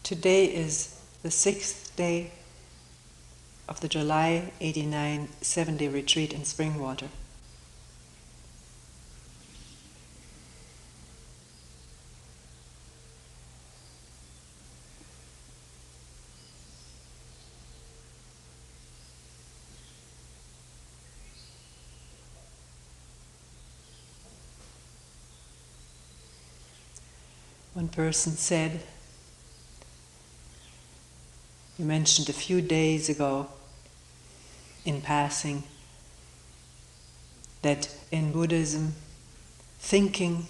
Today is the 6th day of the July 89 7-day retreat in Springwater. One person said, you mentioned a few days ago in passing that in Buddhism, thinking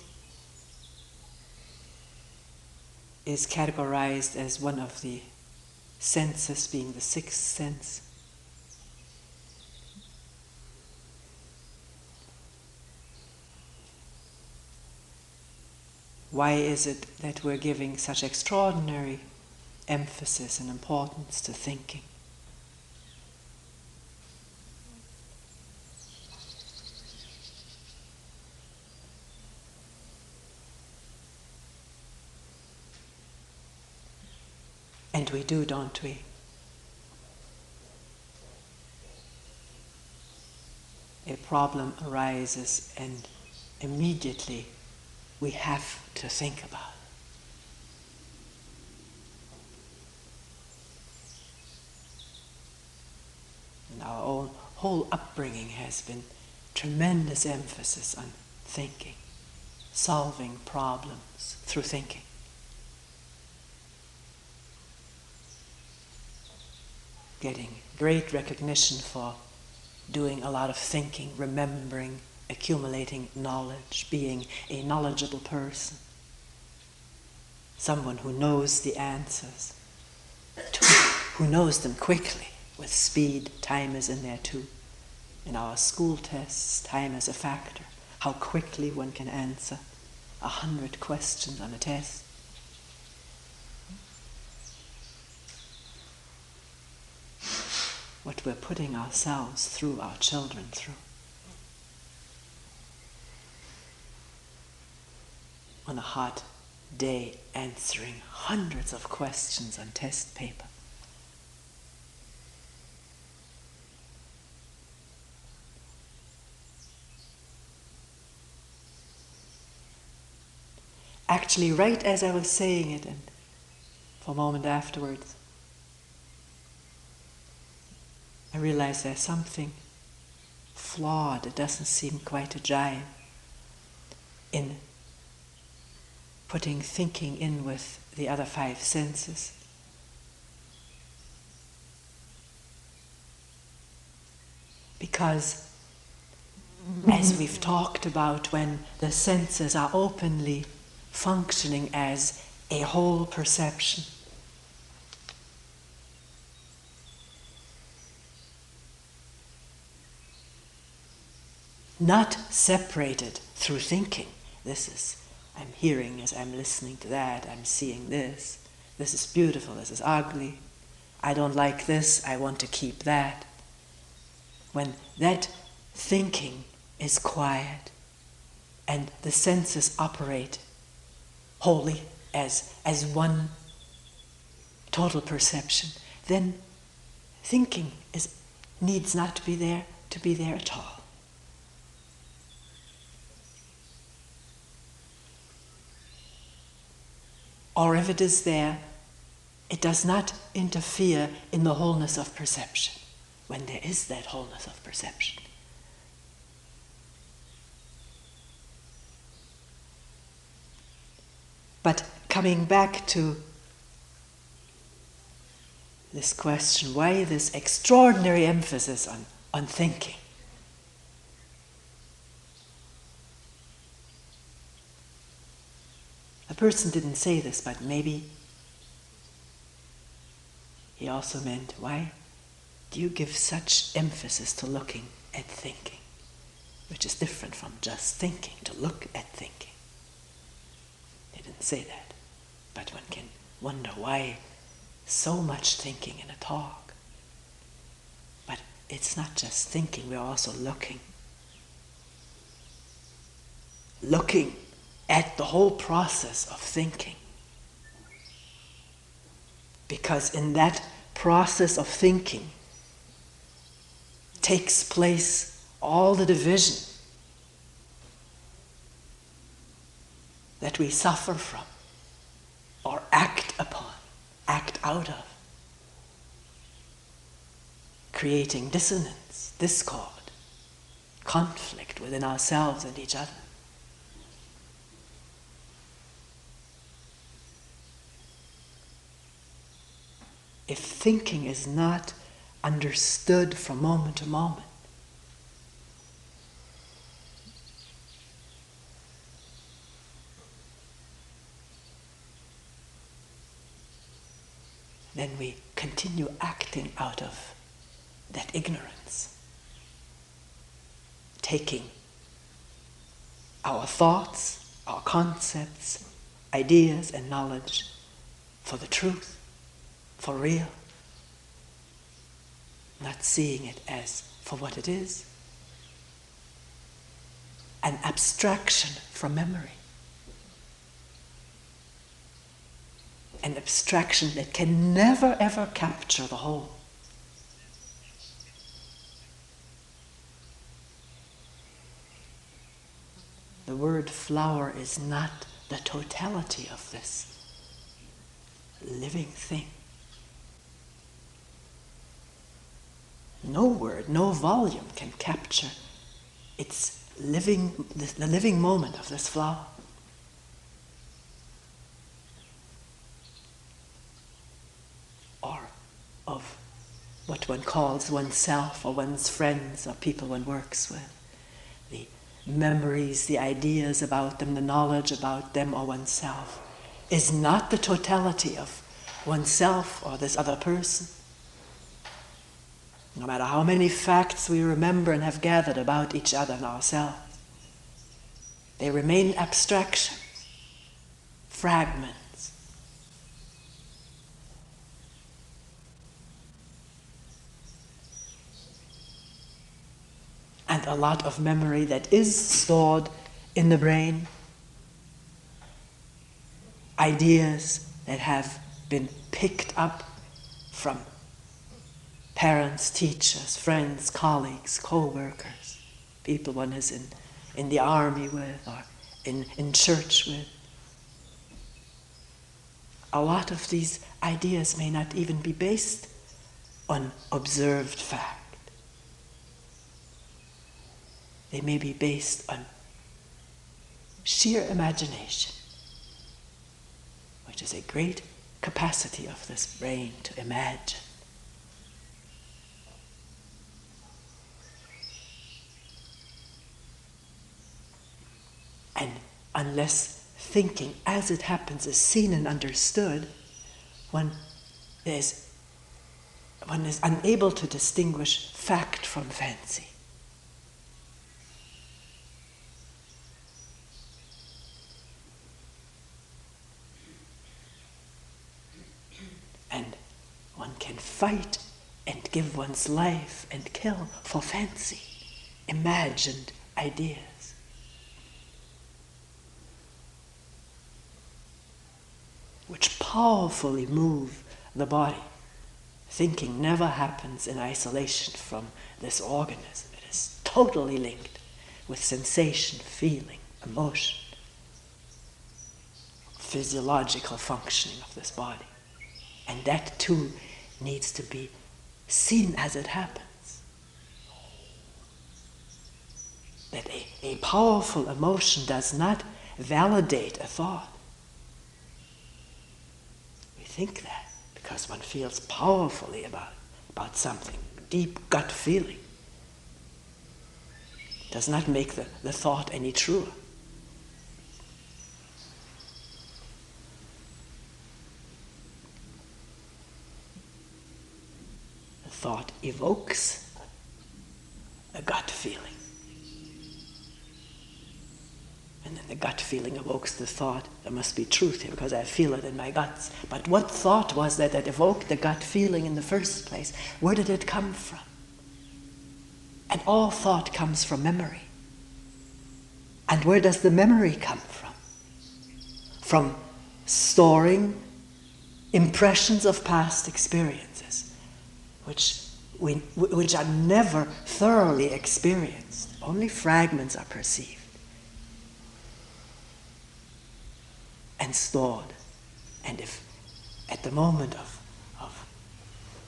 is categorized as one of the senses, being the sixth sense. Why is it that we're giving such extraordinary emphasis and importance to thinking? And we do, don't we? A problem arises and immediately we have to think about it. And our own whole upbringing has been tremendous emphasis on thinking, solving problems through thinking. Getting great recognition for doing a lot of thinking, remembering, accumulating knowledge, being a knowledgeable person, someone who knows the answers, who knows them quickly, with speed. Time is in there too. In our school tests, time is a factor. How quickly one can answer 100 questions on a test. What we're putting ourselves through, our children through. On a hot day, answering hundreds of questions on test paper. Actually, right as I was saying it, and for a moment afterwards, I realized there's something flawed. It doesn't seem quite a jive in putting thinking in with the other 5 senses. Because, as we've talked about, when the senses are openly functioning as a whole perception, not separated through thinking. This is, I'm hearing as I'm listening to that, I'm seeing this. This is beautiful, this is ugly. I don't like this, I want to keep that. When that thinking is quiet and the senses operate wholly as one total perception, then thinking needs not to be there at all. Or if it is there, it does not interfere in the wholeness of perception, when there is that wholeness of perception. But coming back to this question, why this extraordinary emphasis on thinking? A person didn't say this, but maybe he also meant, why do you give such emphasis to looking at thinking? Which is different from just thinking, to look at thinking. He didn't say that, but one can wonder why so much thinking in a talk. But it's not just thinking, we're also looking. Looking at the whole process of thinking. Because in that process of thinking takes place all the division that we suffer from or act upon, act out of, creating dissonance, discord, conflict within ourselves and each other. If thinking is not understood from moment to moment, then we continue acting out of that ignorance, taking our thoughts, our concepts, ideas, and knowledge for the truth, for real, not seeing it as for what it is, an abstraction from memory, an abstraction that can never ever capture the whole. The word flower is not the totality of this living thing. No word, no volume can capture its living, the living moment of this flower. Or of what one calls oneself or one's friends or people one works with. The memories, the ideas about them, the knowledge about them or oneself is not the totality of oneself or this other person. No matter how many facts we remember and have gathered about each other and ourselves, they remain abstractions, fragments. And a lot of memory that is stored in the brain, ideas that have been picked up from parents, teachers, friends, colleagues, co-workers, people one is in the army with or in church with. A lot of these ideas may not even be based on observed fact. They may be based on sheer imagination, which is a great capacity of this brain to imagine. And unless thinking as it happens is seen and understood, one is unable to distinguish fact from fancy. And one can fight and give one's life and kill for fancy, imagined ideas. Which powerfully move the body. Thinking never happens in isolation from this organism. It is totally linked with sensation, feeling, emotion, physiological functioning of this body. And that too needs to be seen as it happens. That a powerful emotion does not validate a thought. Think that because one feels powerfully about something, deep gut feeling, does not make the thought any truer. The thought evokes a gut feeling. And then the gut feeling evokes the thought, there must be truth here because I feel it in my guts. But what thought was that evoked the gut feeling in the first place? Where did it come from? And all thought comes from memory. And where does the memory come from? From storing impressions of past experiences, which are never thoroughly experienced. Only fragments are perceived and stored. And if at the moment of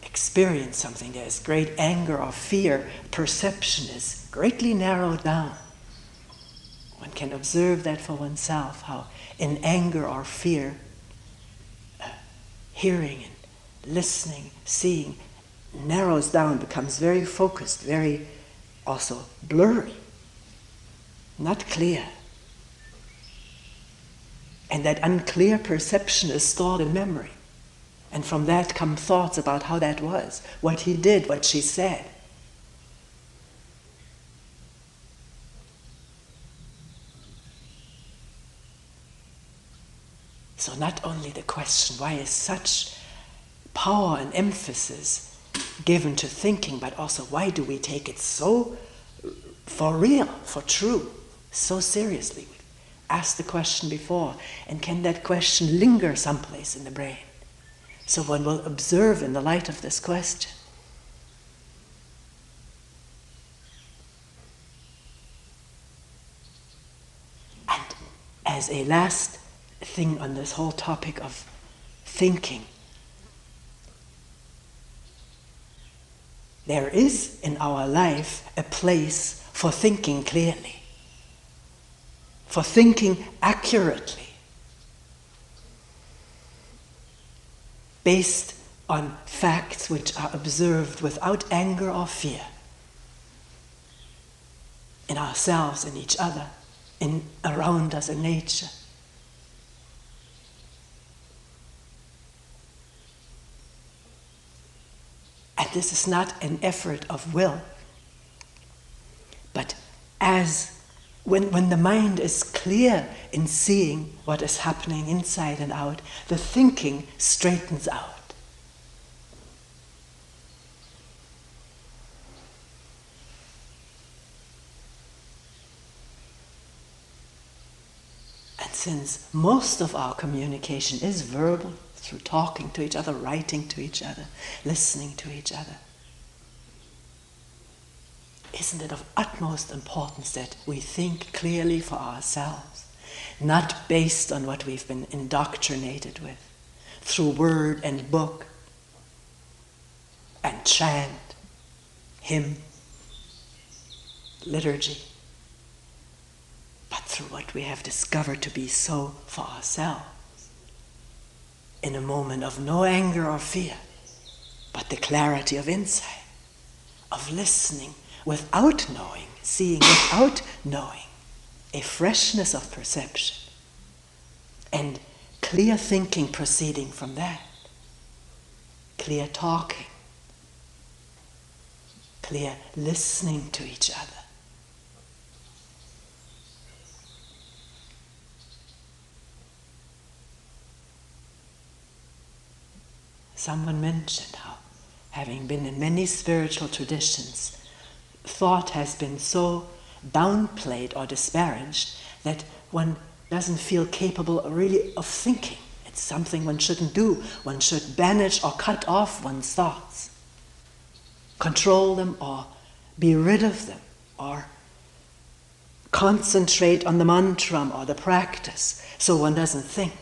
experience something, there is great anger or fear, perception is greatly narrowed down. One can observe that for oneself, how in anger or fear, hearing and listening, seeing, narrows down, becomes very focused, very also blurry, not clear. And that unclear perception is stored in memory. And from that come thoughts about how that was, what he did, what she said. So not only the question, why is such power and emphasis given to thinking, but also why do we take it so for real, for true, so seriously? We've asked the question before, and can that question linger someplace in the brain? So one will observe in the light of this question. And as a last thing on this whole topic of thinking, there is in our life a place for thinking clearly, for thinking accurately, based on facts which are observed without anger or fear, in ourselves, in each other, around us in nature. And this is not an effort of will, but as when the mind is clear in seeing what is happening inside and out, the thinking straightens out. And since most of our communication is verbal, through talking to each other, writing to each other, listening to each other, isn't it of utmost importance that we think clearly for ourselves, not based on what we've been indoctrinated with, through word and book, and chant, hymn, liturgy, but through what we have discovered to be so for ourselves, in a moment of no anger or fear, but the clarity of insight, of listening without knowing, seeing without knowing, a freshness of perception, and clear thinking proceeding from that, clear talking, clear listening to each other. Someone mentioned how, having been in many spiritual traditions, thought has been so downplayed or disparaged that one doesn't feel capable really of thinking. It's something one shouldn't do. One should banish or cut off one's thoughts, control them or be rid of them, or concentrate on the mantra or the practice so one doesn't think.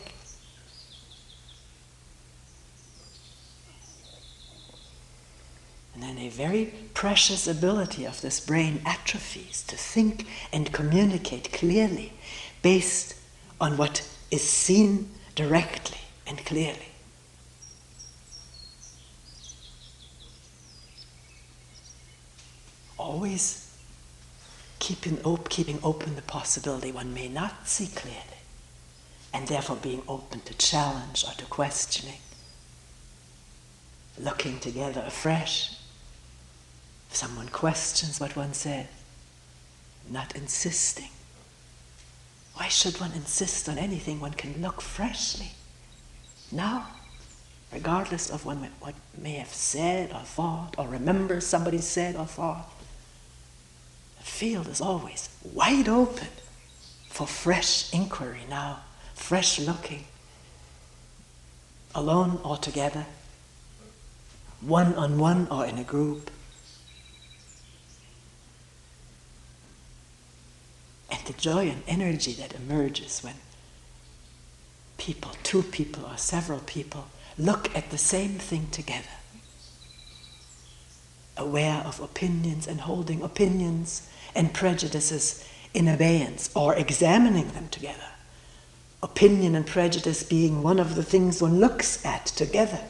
And then a very precious ability of this brain atrophies to think and communicate clearly based on what is seen directly and clearly. Always keeping open the possibility one may not see clearly, and therefore being open to challenge or to questioning, looking together afresh. If someone questions what one said, not insisting. Why should one insist on anything? One can look freshly now, regardless of what may have said or thought, or remember somebody said or thought. The field is always wide open for fresh inquiry now, fresh looking, alone or together, one-on-one or in a group. And the joy and energy that emerges when people, two people or several people, look at the same thing together, aware of opinions and holding opinions and prejudices in abeyance, or examining them together. Opinion and prejudice being one of the things one looks at together.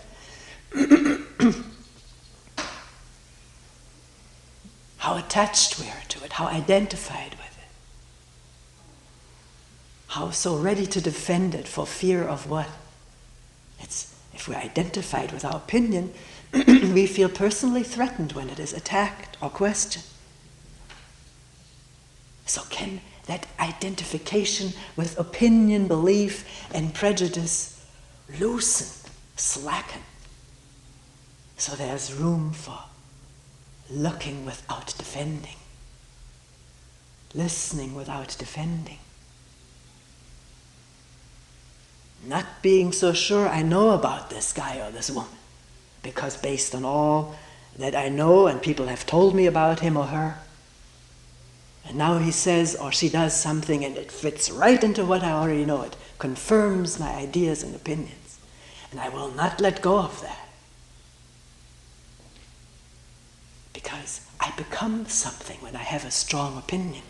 How attached we are to it, how identified with it. How so ready to defend it for fear of what? If we're identified with our opinion, we feel personally threatened when it is attacked or questioned. So can that identification with opinion, belief, and prejudice loosen, slacken, so there's room for looking without defending, listening without defending, not being so sure I know about this guy or this woman, because based on all that I know and people have told me about him or her, and now he says or she does something and it fits right into what I already know. It confirms my ideas and opinions. And I will not let go of that. Because I become something when I have a strong opinion.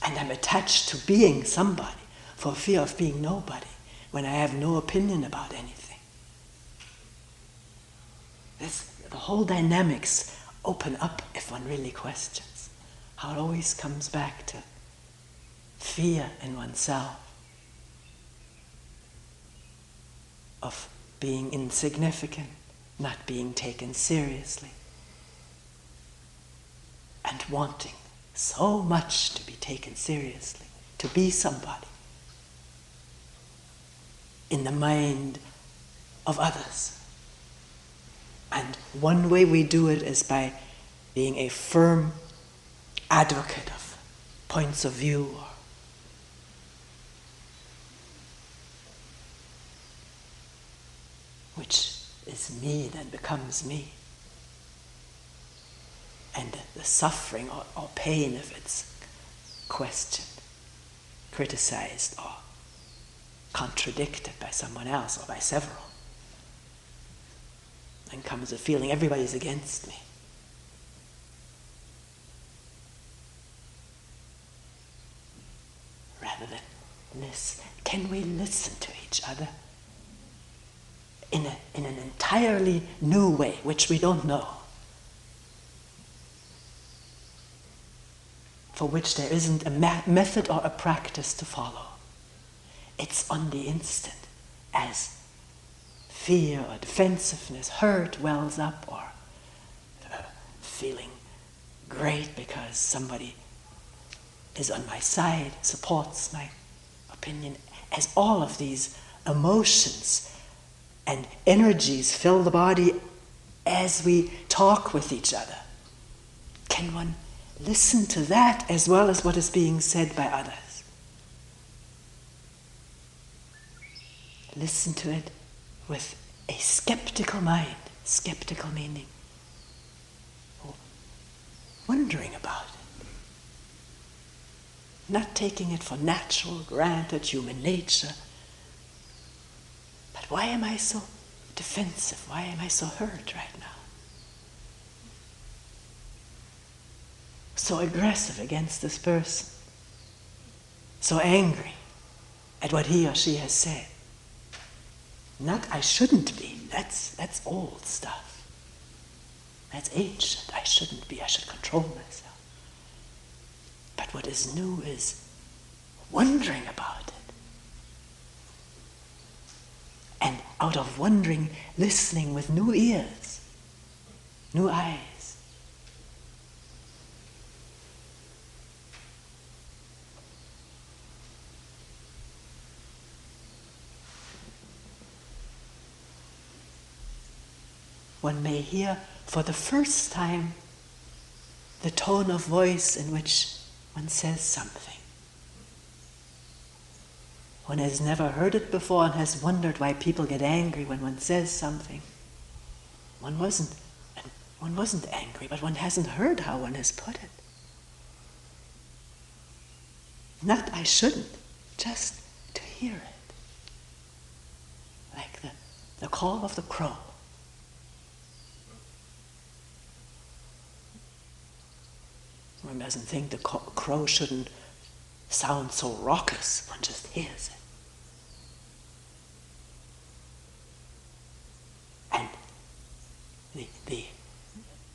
And I'm attached to being somebody for fear of being nobody when I have no opinion about anything. The whole dynamics open up if one really questions. How it always comes back to fear in oneself of being insignificant, not being taken seriously, and wanting so much to be taken seriously, to be somebody in the mind of others. And one way we do it is by being a firm advocate of points of view, which is me then becomes me. And the suffering or pain if it's questioned, criticized, or contradicted by someone else or by several. Then comes a feeling everybody's against me. Rather than listen, can we listen to each other in an entirely new way, which we don't know, for which there isn't a method or a practice to follow. It's on the instant, as fear or defensiveness, hurt wells up, or feeling great because somebody is on my side, supports my opinion. As all of these emotions and energies fill the body as we talk with each other, can one listen to that as well as what is being said by others? Listen to it with a skeptical mind, skeptical meaning, wondering about it, not taking it for natural, granted human nature. But why am I so defensive? Why am I so hurt right now? So aggressive against this person, so angry at what he or she has said. Not I shouldn't be. That's old stuff. That's ancient. I shouldn't be. I should control myself. But what is new is wondering about it. And out of wondering, listening with new ears, new eyes. One may hear for the first time the tone of voice in which one says something. one has never heard it before and has wondered why people get angry when one says something. One wasn't angry, but one hasn't heard how one has put it. Not I shouldn't, just to hear it. Like the call of the crow. One doesn't think the crow shouldn't sound so raucous, one just hears it. And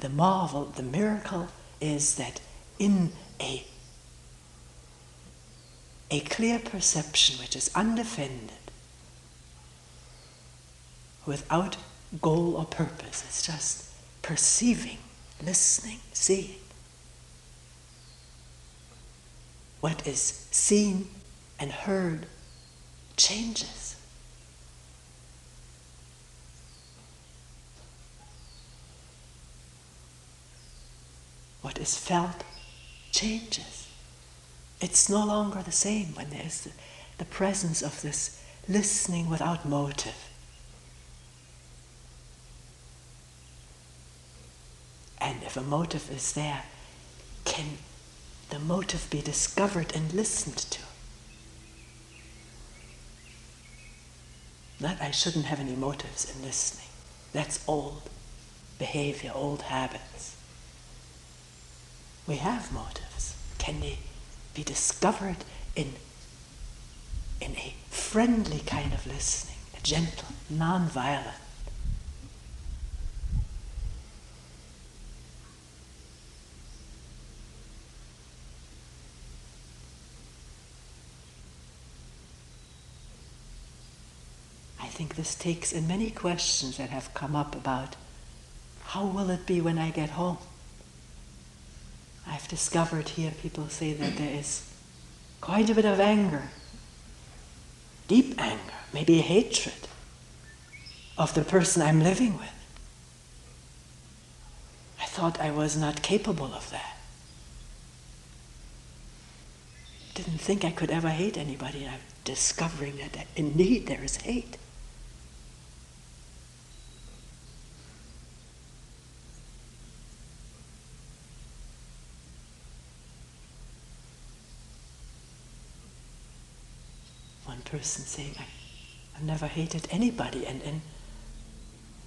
the marvel, the miracle is that in a clear perception which is undefended, without goal or purpose, it's just perceiving, listening, seeing. What is seen and heard changes. What is felt changes. It's no longer the same when there's the presence of this listening without motive. And if a motive is there, can the motive be discovered and listened to? Not I shouldn't have any motives in listening. That's old behavior, old habits. We have motives. Can they be discovered in a friendly kind of listening, a gentle, non-violent? I think this takes in many questions that have come up about how will it be when I get home? I've discovered here people say that there is quite a bit of anger, deep anger, maybe hatred of the person I'm living with. I thought I was not capable of that. Didn't think I could ever hate anybody, and I'm discovering that indeed there is hate. One person saying, I've never hated anybody, and in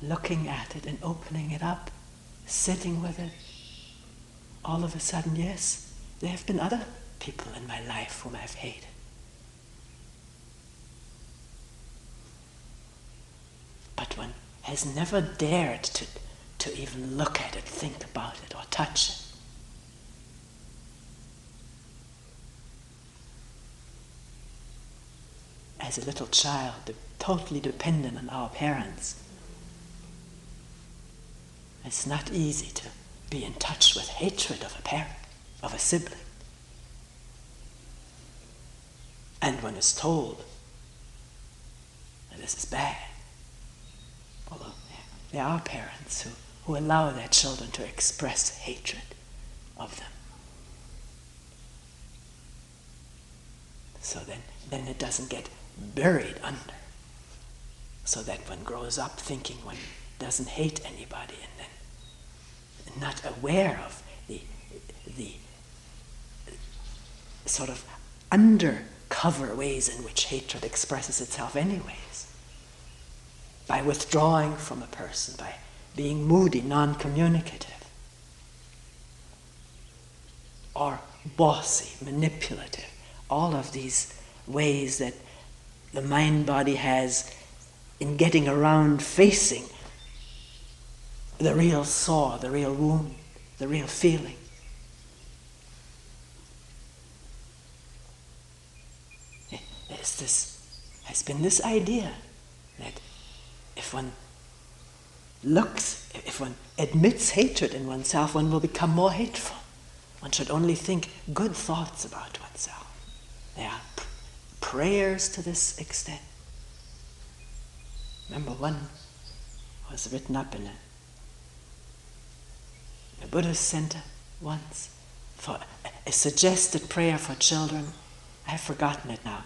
looking at it and opening it up, sitting with it, all of a sudden, yes, there have been other people in my life whom I've hated. But one has never dared to even look at it, think about it, or touch it. As a little child, totally dependent on our parents, it's not easy to be in touch with hatred of a parent, of a sibling. And one is told that this is bad. Although there are parents who allow their children to express hatred of them. So then it doesn't get buried under. So that one grows up thinking one doesn't hate anybody, and then not aware of the sort of undercover ways in which hatred expresses itself anyways. By withdrawing from a person, by being moody, non-communicative, or bossy, manipulative. All of these ways that the mind-body has in getting around facing the real sore, the real wound, the real feeling. Has been this idea that if one admits hatred in oneself, one will become more hateful. One should only think good thoughts about oneself. There are prayers to this extent. Remember, one was written up in a Buddhist center once for a suggested prayer for children. I've forgotten it now.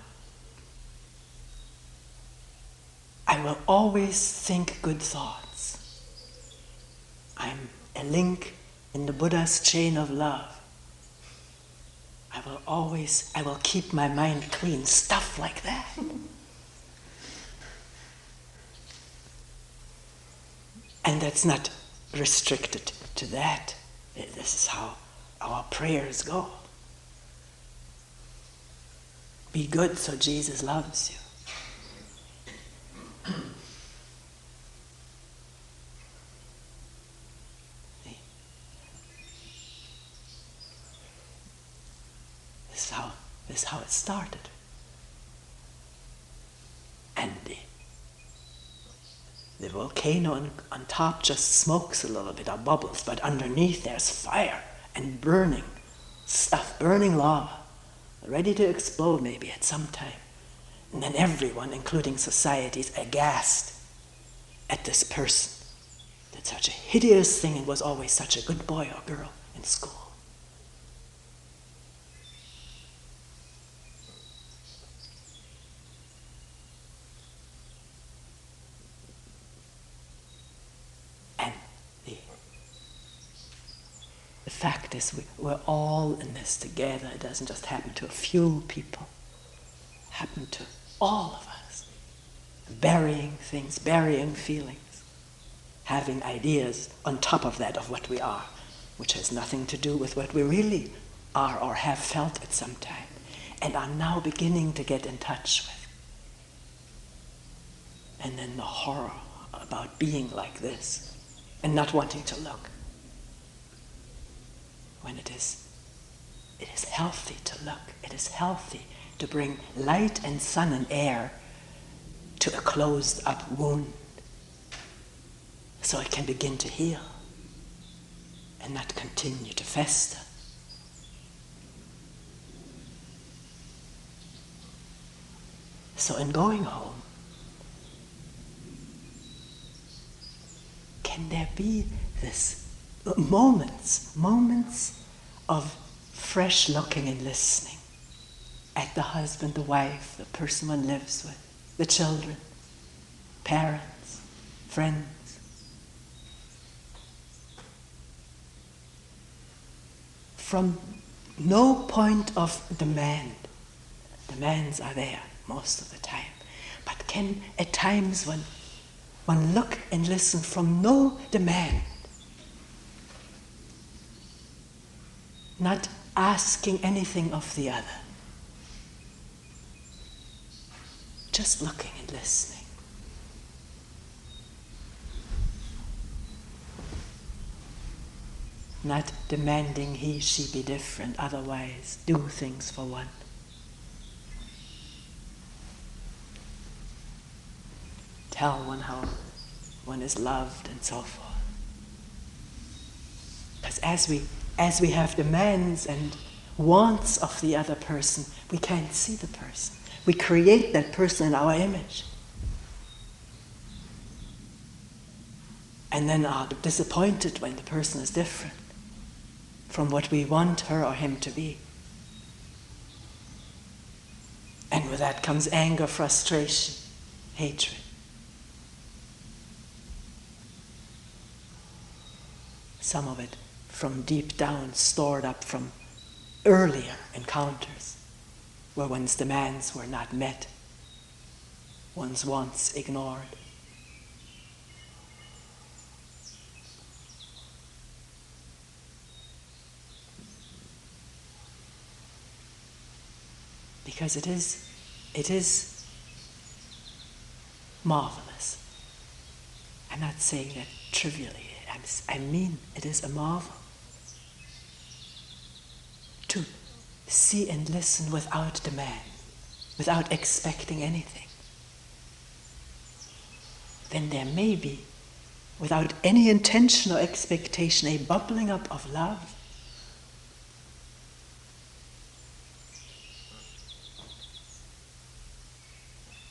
will always think good thoughts. I'm a link in the Buddha's chain of love. I will keep my mind clean, stuff like that. And that's not restricted to that. This is how our prayers go. Be good so Jesus loves you. This is how it started. And the volcano on top just smokes a little bit, or bubbles, but underneath there's fire and burning stuff, burning lava, ready to explode maybe at some time. And then everyone, including society, is aghast at this person. Did such a hideous thing and was always such a good boy or girl in school. The fact is, we're all in this together. It doesn't just happen to a few people. It happens to all of us. Burying things, burying feelings, having ideas on top of that of what we are, which has nothing to do with what we really are or have felt at some time, and are now beginning to get in touch with. And then the horror about being like this and not wanting to look. When it is healthy to look. It is healthy to bring light and sun and air to a closed up wound so it can begin to heal and not continue to fester. So in going home, can there be this moments of fresh looking and listening at the husband, the wife, the person one lives with, the children, parents, friends. From no point of demand. Demands are there most of the time. But can at times when one look and listen from no demand, not asking anything of the other, just looking and listening. Not demanding he, she be different, otherwise do things for one. Tell one how one is loved and so forth. Because as we have demands and wants of the other person, we can't see the person. We create that person in our image. And then are disappointed when the person is different from what we want her or him to be. And with that comes anger, frustration, hatred. Some of it from deep down, stored up from earlier encounters where one's demands were not met, one's wants ignored. Because it is marvelous. I'm not saying that trivially. I mean, it is a marvel to see and listen without demand, without expecting anything. Then there may be, without any intention or expectation, a bubbling up of love.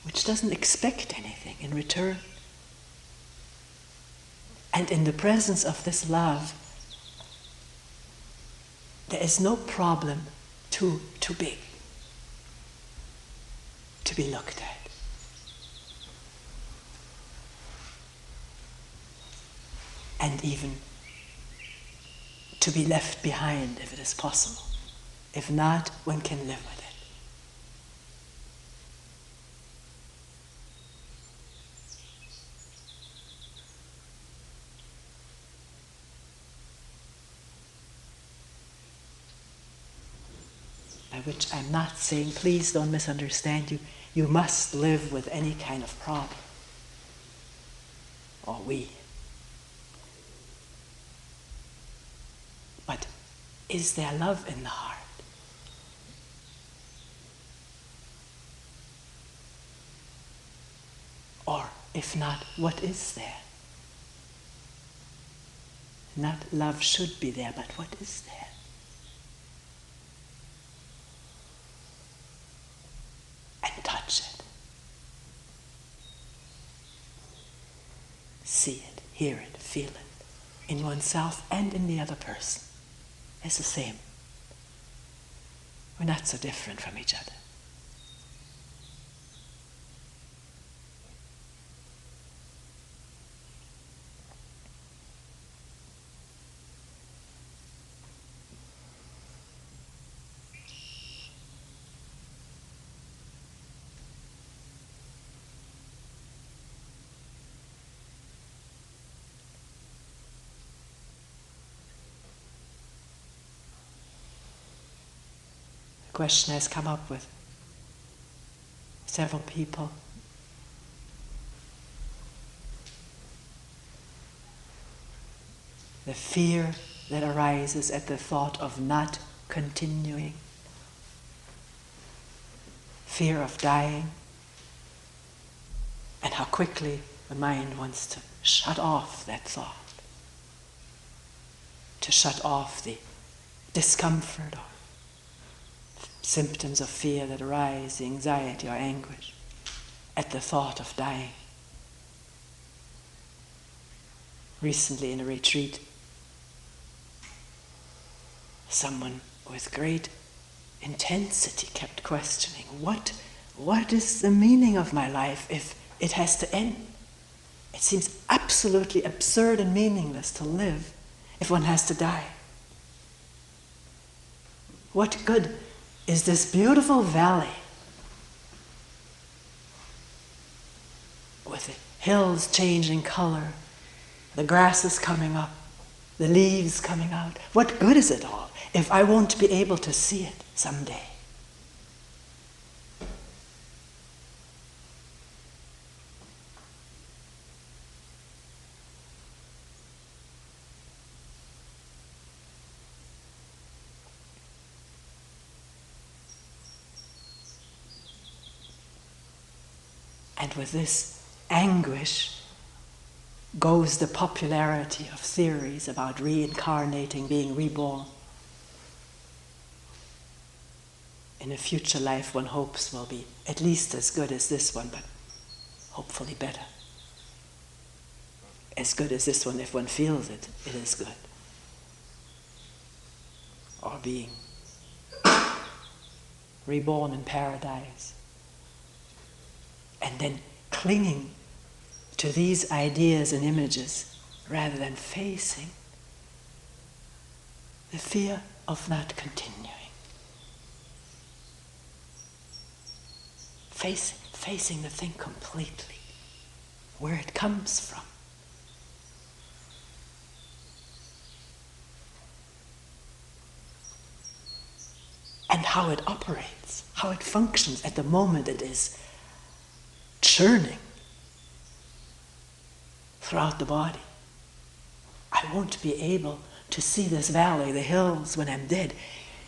Which doesn't expect anything in return. And in the presence of this love, there is no problem too big to be looked at. and even to be left behind if it is possible. If not, one can live with it. By which I'm not saying, please don't misunderstand, you must live with any kind of problem. Or we. But is there love in the heart? Or if not, what is there? Not love should be there, but what is there? And touch it. See it, hear it, feel it, in oneself and in the other person. It's the same. We're not so different from each other. The question has come up with several people. The fear that arises at the thought of not continuing. Fear of dying. And how quickly the mind wants to shut off that thought. To shut off the discomfort or symptoms of fear that arise, the anxiety or anguish at the thought of dying. Recently in a retreat, someone with great intensity kept questioning, what is the meaning of my life if it has to end? It seems absolutely absurd and meaningless to live if one has to die. What good is this beautiful valley with the hills changing color, the grasses coming up, the leaves coming out? What good is it all if I won't be able to see it someday? And with this anguish goes the popularity of theories about reincarnating, being reborn. In a future life, one hopes will be at least as good as this one, but hopefully better. As good as this one, if one feels it, it is good. Or being reborn in paradise. And then clinging to these ideas and images rather than facing the fear of not continuing. Facing the thing completely, where it comes from. And how it operates, how it functions at the moment it is churning throughout the body. I won't be able to see this valley, the hills, when I'm dead.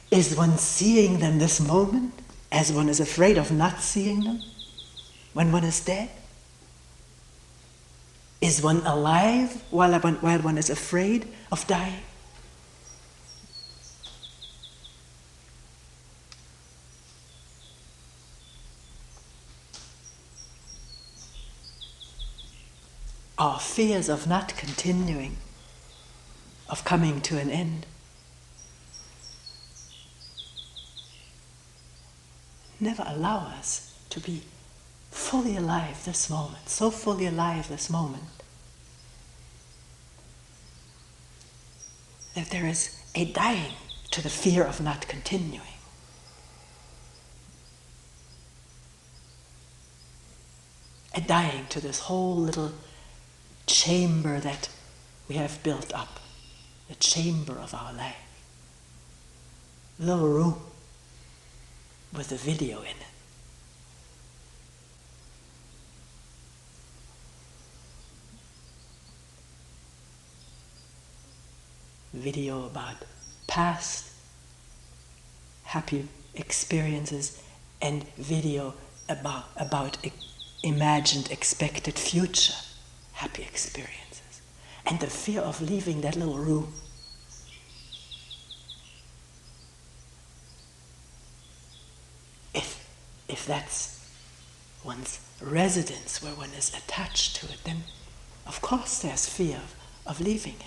Is one seeing them this moment, as one is afraid of not seeing them when one is dead? Is one alive while one is afraid of dying? Our fears of not continuing, of coming to an end, never allow us to be fully alive this moment, so fully alive this moment, that there is a dying to the fear of not continuing. A dying to this whole little chamber that we have built up, the chamber of our life. Little room with a video in it. Video about past happy experiences and video about imagined expected future happy experiences. And the fear of leaving that little room. If that's one's residence, where one is attached to it, then of course there's fear of leaving it.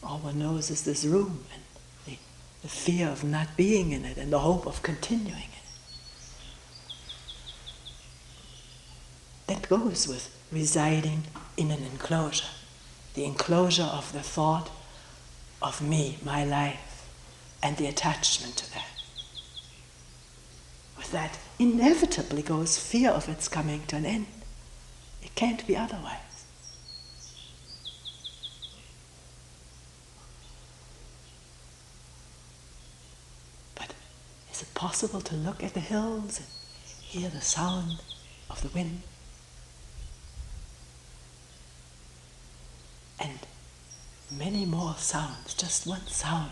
All one knows is this room and the fear of not being in it and the hope of continuing it. That goes with residing in an enclosure. The enclosure of the thought of me, my life, and the attachment to that. With that inevitably goes fear of its coming to an end. It can't be otherwise. But is it possible to look at the hills and hear the sound of the wind? And many more sounds, just one sound.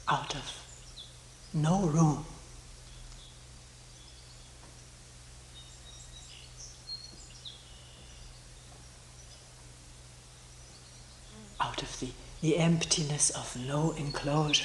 Out of no room. Out of the emptiness of no enclosure.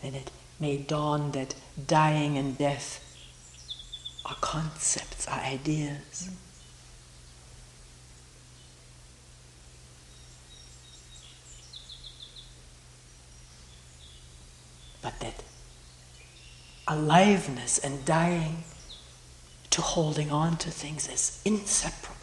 And it may dawn that dying and death are concepts, are ideas. But that aliveness and dying to holding on to things is inseparable.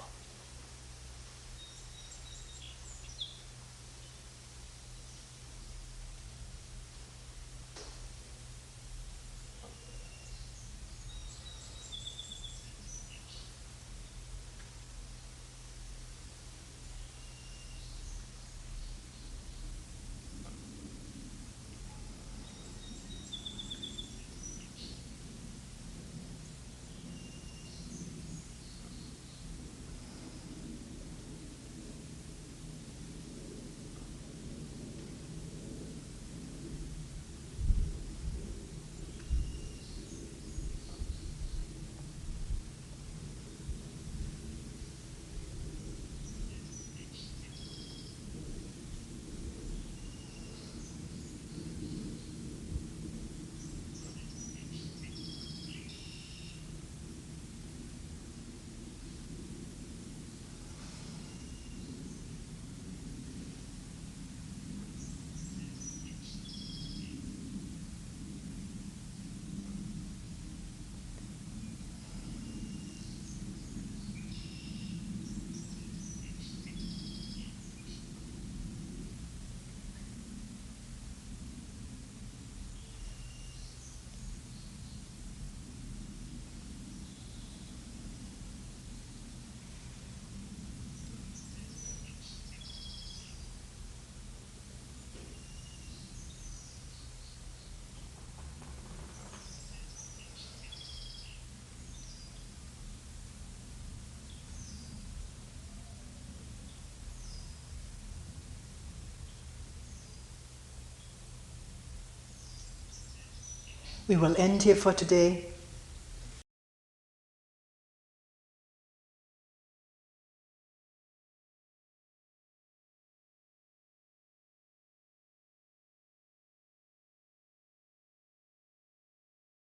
We will end here for today.